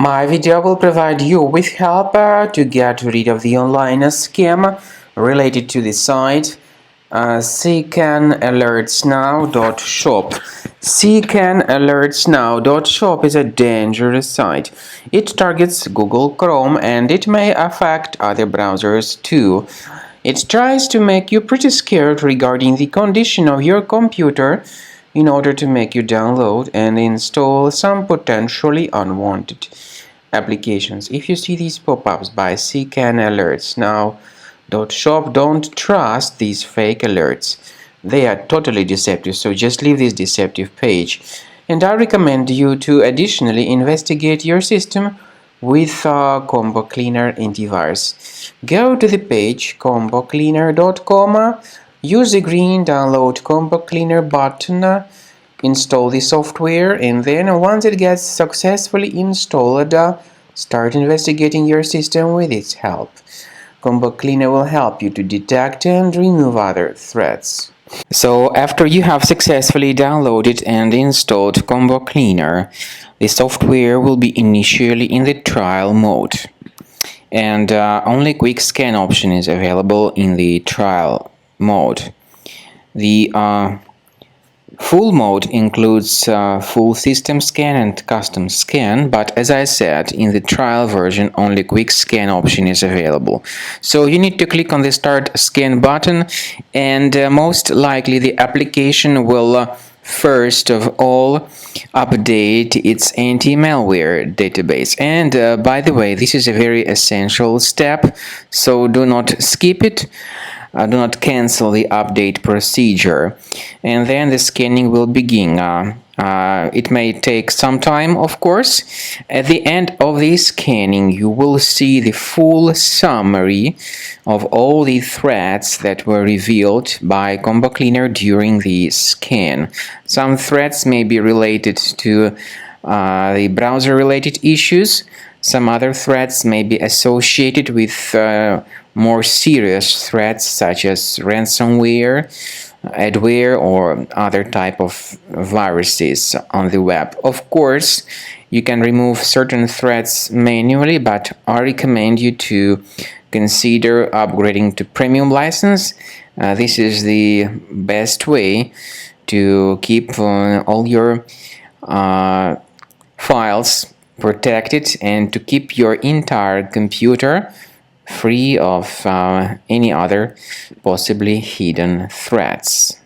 My video will provide you with help to get rid of the online scam related to the site Secanalertsnow.shop. Secanalertsnow.shop is a dangerous site. It targets Google Chrome and it may affect other browsers too. It tries to make you pretty scared regarding the condition of your computer in order to make you download and install some potentially unwanted applications. If you see these pop-ups by Secanalertsnow.shop, don't trust these fake alerts. They are totally deceptive, so just leave this deceptive page. And I recommend you to additionally investigate your system with Combo Cleaner antivirus. Go to the page combocleaner.com, use the green download Combo Cleaner button, install the software, and then once it gets successfully installed, start investigating your system with its help. Combo Cleaner will help you to detect and remove other threats. So after you have successfully downloaded and installed Combo Cleaner, the software will be initially in the trial mode, and only quick scan option is available in the trial mode. The full mode includes full system scan and custom scan, but as I said, in the trial version only quick scan option is available. So you need to click on the start scan button, and most likely the application will first of all update its anti-malware database. And by the way, this is a very essential step, so do not skip it. Do not cancel the update procedure, and then the scanning will begin. It may take some time, of course. At the end of the scanning, you will see the full summary of all the threats that were revealed by Combo Cleaner during the scan. Some threats may be related to the browser-related issues. Some other threats may be associated with more serious threats such as ransomware, adware, or other type of viruses on the web. Of course, you can remove certain threats manually, but I recommend you to consider upgrading to premium license. This is the best way to keep all your files protected and to keep your entire computer free of any other possibly hidden threats.